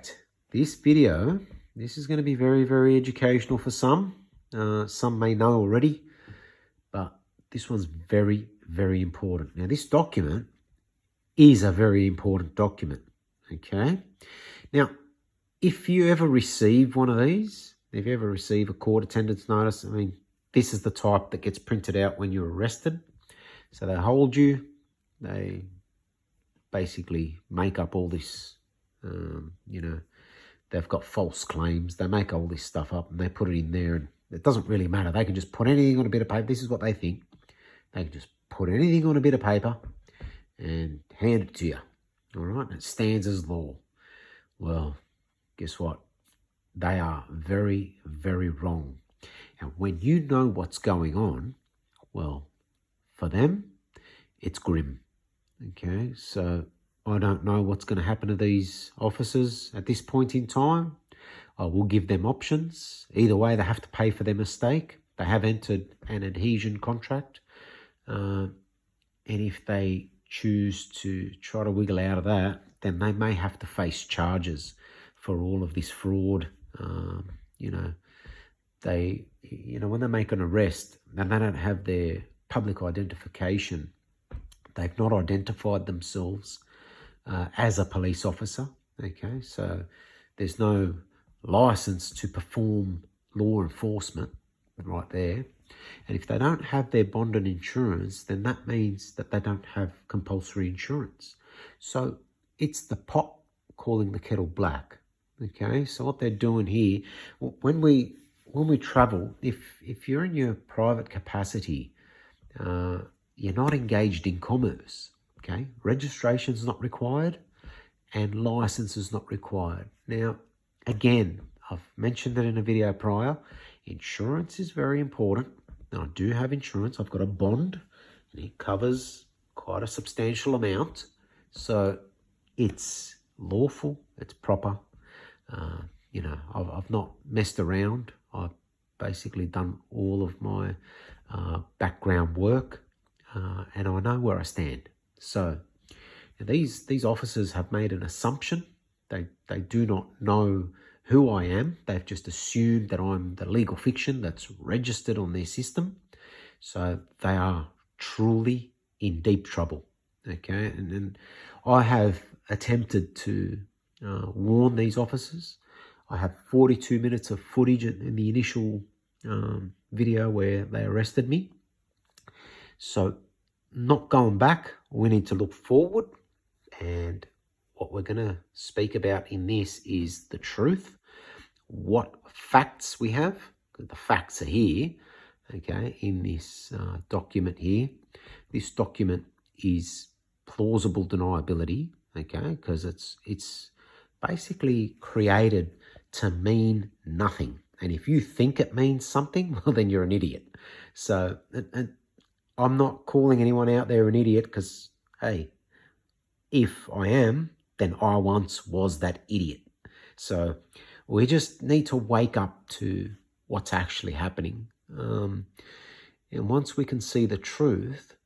fact, this video, this is going to be very, very educational for some. Some may know already, but this one's very, very important. Now, this document is a very important document, okay? Now, if you ever receive one of these, if you ever receive a court attendance notice, I mean, this is the type that gets printed out when you're arrested. So they hold you, they basically make up all this, they've got false claims. They make all this stuff up and they put it in there, and it doesn't really matter. They can just put anything on a bit of paper. This is what they think. They can just put anything on a bit of paper and hand it to you, all right? And it stands as law. Well, guess what? They are very, very wrong. And when you know what's going on, well, for them, it's grim, okay? So I don't know what's going to happen to these officers at this point in time. I will give them options. Either way, they have to pay for their mistake. They have entered an adhesion contract. And if they choose to try to wiggle out of that, then they may have to face charges for all of this fraud. When they make an arrest and they don't have their public identification, they've not identified themselves as a police officer, okay? So there's no license to perform law enforcement right there. And if they don't have their bond and insurance, then that means that they don't have compulsory insurance. So it's the pot calling the kettle black, okay? So what they're doing here, when we travel, if you're in your private capacity, you're not engaged in commerce, okay? Registration is not required and license is not required. Now, again, I've mentioned it in a video prior, insurance is very important. Now, I do have insurance. I've got a bond and it covers quite a substantial amount. So it's lawful, it's proper. I've not messed around. I've basically done all of my background work and I know where I stand. So these officers have made an assumption. They do not know who I am. They've just assumed that I'm the legal fiction that's registered on their system. So they are truly in deep trouble, okay? And I have attempted to warn these officers. I have 42 minutes of footage in the initial video where they arrested me. So not going back, we need to look forward. And what we're going to speak about in this is the truth, what facts we have. The facts are here, okay, in this document here. This document is plausible deniability, okay, because it's basically created to mean nothing. And if you think it means something, well, then you're an idiot. So, and I'm not calling anyone out there an idiot because, hey, if I am, then I once was that idiot. So we just need to wake up to what's actually happening. And once we can see the truth,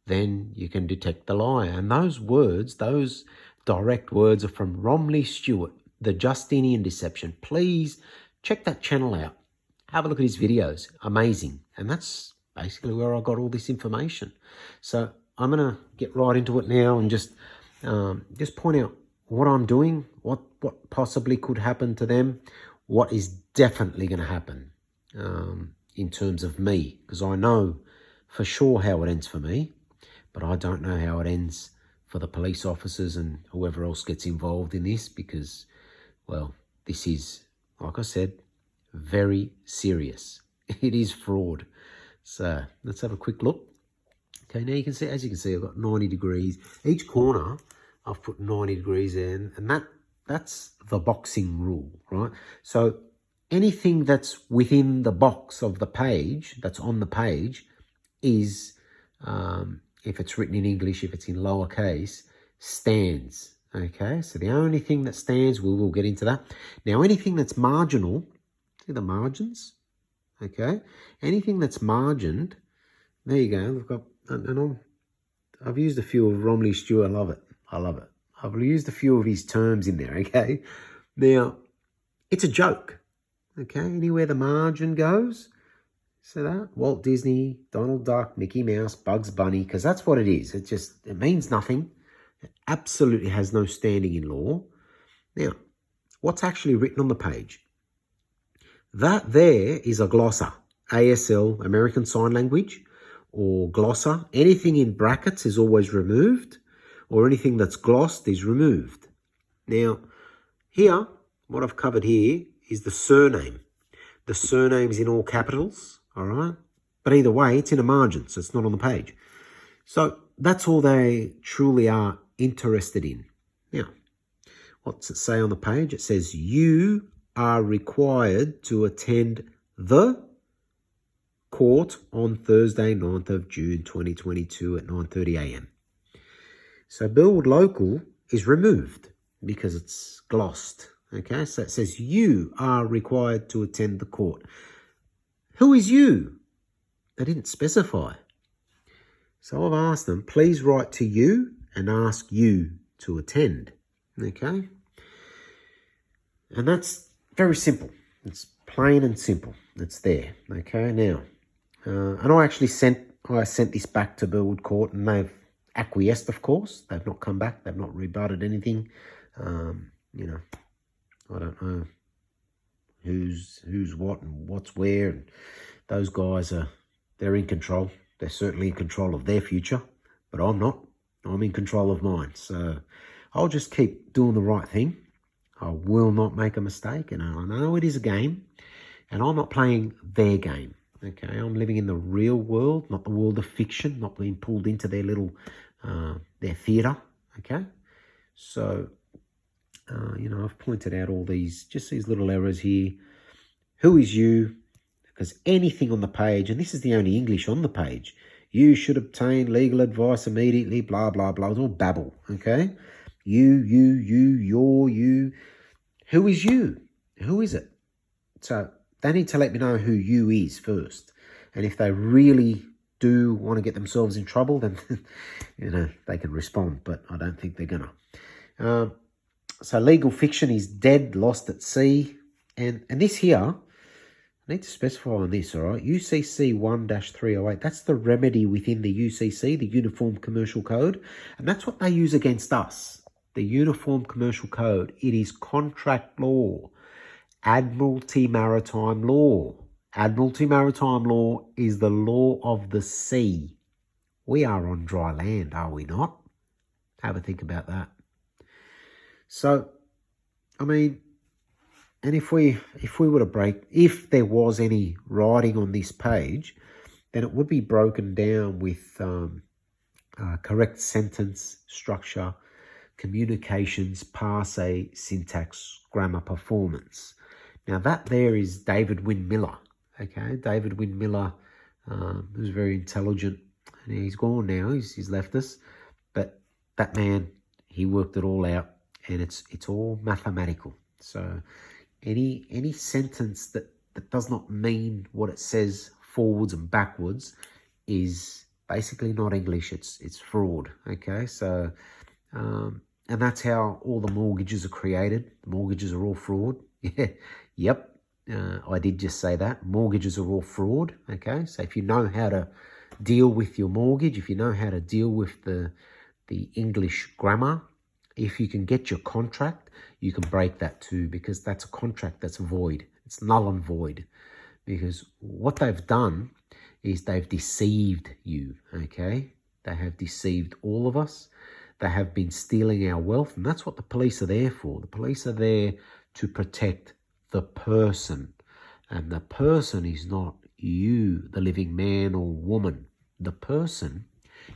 then you can detect the lie. And those words, those direct words are from Romley Stewart, The Justinian Deception. Please check that channel out. Have a look at his videos. Amazing. And that's basically where I got all this information. So I'm going to get right into it now and just point out what I'm doing, what possibly could happen to them, what is definitely going to happen in terms of me, because I know for sure how it ends for me, but I don't know how it ends for the police officers and whoever else gets involved in this, because, well, this is, like I said, very serious. It is fraud. So let's have a quick look. Okay, now you can see, as you can see, I've got 90 degrees. Each corner, I've put 90 degrees in, and that's the boxing rule, right? So anything that's within the box of the page, that's on the page, is, if it's written in English, if it's in lowercase, stands, okay? So the only thing that stands, we will get into that. Now, anything that's marginal, see the margins, okay? Anything that's margined, there you go. We've got, and I've used a few of Romley Stewart. I love it. I love it. I've used a few of his terms in there, okay? Now, it's a joke, okay? Anywhere the margin goes, see that? Walt Disney, Donald Duck, Mickey Mouse, Bugs Bunny, because that's what it is. It means nothing. It absolutely has no standing in law. Now, what's actually written on the page? That there is a glossa, ASL, American Sign Language, or glossa. Anything in brackets is always removed, or anything that's glossed is removed. Now, here, what I've covered here is the surname. The surname's in all capitals, all right? But either way, it's in a margin, so it's not on the page. So that's all they truly are interested in. Now, what's it say on the page? It says, you are required to attend the court on Thursday, 9th of June, 2022 at 9:30 a.m. So Burwood Local is removed because it's glossed. Okay, so it says you are required to attend the court. Who is you? They didn't specify. So I've asked them, please write to you and ask you to attend. Okay? And that's very simple. It's plain and simple. It's there. Okay, now. And I actually sent this back to Burwood Court, and they've acquiesced, of course. They've not come back. They've not rebutted anything. You know, I don't know who's what and what's where. And those guys they're in control. They're certainly in control of their future, but I'm not. I'm in control of mine. So I'll just keep doing the right thing. I will not make a mistake, and I know it is a game, and I'm not playing their game. Okay, I'm living in the real world, not the world of fiction, not being pulled into their little, their theatre. Okay, so you know, I've pointed out all these little errors here. Who is you? Because anything on the page, and this is the only English on the page, you should obtain legal advice immediately, blah, blah, blah. It's all babble, okay? You, you. Who is you? Who is it? So they need to let me know who you is first. And if they really do want to get themselves in trouble, then, you know, they can respond. But I don't think they're going to. So legal fiction is dead, lost at sea. And this here, I need to specify on this, all right? UCC 1-308, that's the remedy within the UCC, the Uniform Commercial Code. And that's what they use against us, the Uniform Commercial Code. It is contract law, Admiralty Maritime Law. Admiralty Maritime Law is the law of the sea. We are on dry land, are we not? Have a think about that. So, I mean, and if we were to if there was any writing on this page, then it would be broken down with correct sentence structure, communications, parse, syntax, grammar, performance. Now that there is David Wynne Miller. Okay, David Wynne Miller was very intelligent, and he's gone now. He's left us, but that man, he worked it all out, and it's all mathematical. So any sentence that does not mean what it says forwards and backwards is basically not English. It's fraud. Okay, so and that's how all the mortgages are created. The mortgages are all fraud. Yeah, yep. I did just say that. Mortgages are all fraud. Okay, so if you know how to deal with your mortgage, if you know how to deal with the English grammar, if you can get your contract, you can break that too, because that's a contract that's void. It's null and void, because what they've done is they've deceived you, okay? They have deceived all of us. They have been stealing our wealth, and that's what the police are there for. The police are there to protect the person, and the person is not you, the living man or woman. The person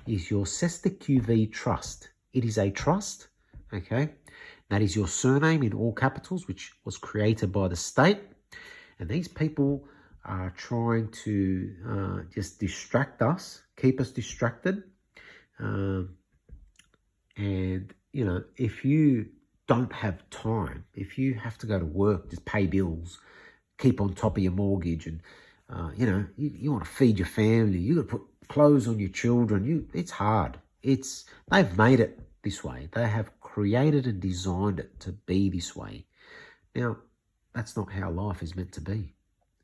is your Cesta QV trust. It is a trust. Okay, that is your surname in all capitals, which was created by the state. And these people are trying to just distract us, keep us distracted. And, you know, if you don't have time, if you have to go to work, just pay bills, keep on top of your mortgage, and, you know, you want to feed your family, you got to put clothes on your children. It's hard. They've made it this way. They have created and designed it to be this way. Now, that's not how life is meant to be.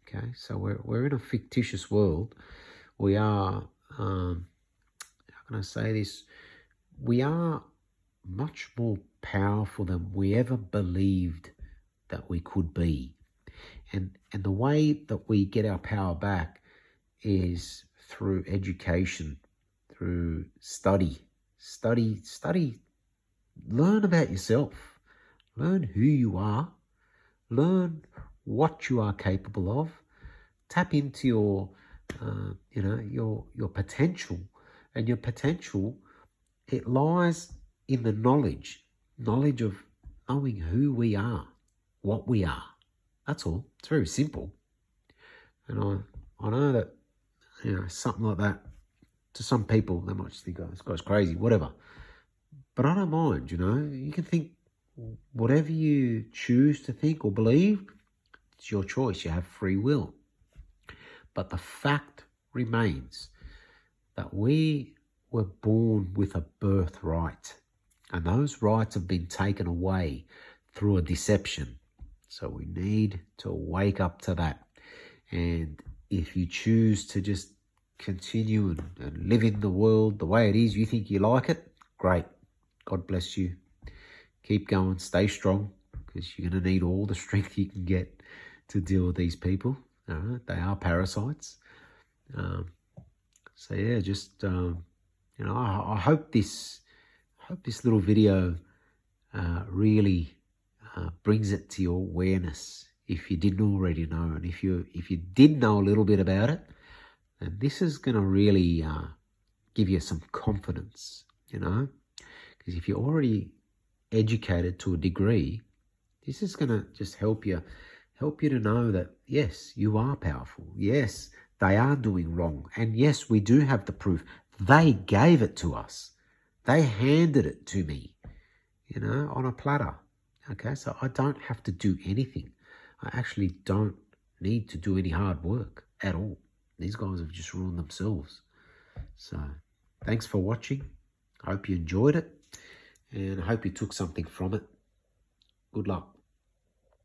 Okay, so we're in a fictitious world. We are, how can I say this? We are much more powerful than we ever believed that we could be. And the way that we get our power back is through education, through study. Learn about yourself. Learn who you are. Learn what you are capable of. Tap into your potential. And your potential, it lies in the knowledge of knowing who we are, what we are. That's all. It's very simple. And I know that, something like that, to some people, they might just think, oh, this guy's crazy, whatever. But I don't mind, You can think whatever you choose to think or believe. It's your choice. You have free will. But the fact remains that we were born with a birthright. And those rights have been taken away through a deception. So we need to wake up to that. And if you choose to just continue and live in the world the way it is, you think you like it, great. God bless you. Keep going, stay strong, because you're going to need all the strength you can get to deal with these people. They are parasites. So yeah, just I hope this little video really brings it to your awareness. If you didn't already know, and if you did know a little bit about it, then this is going to really give you some confidence, because if you're already educated to a degree, this is going to just help you to know that, yes, you are powerful. Yes, they are doing wrong. And yes, we do have the proof. They gave it to us. They handed it to me, on a platter. Okay, so I don't have to do anything. I actually don't need to do any hard work at all. These guys have just ruined themselves. So thanks for watching. I hope you enjoyed it, and I hope you took something from it. Good luck.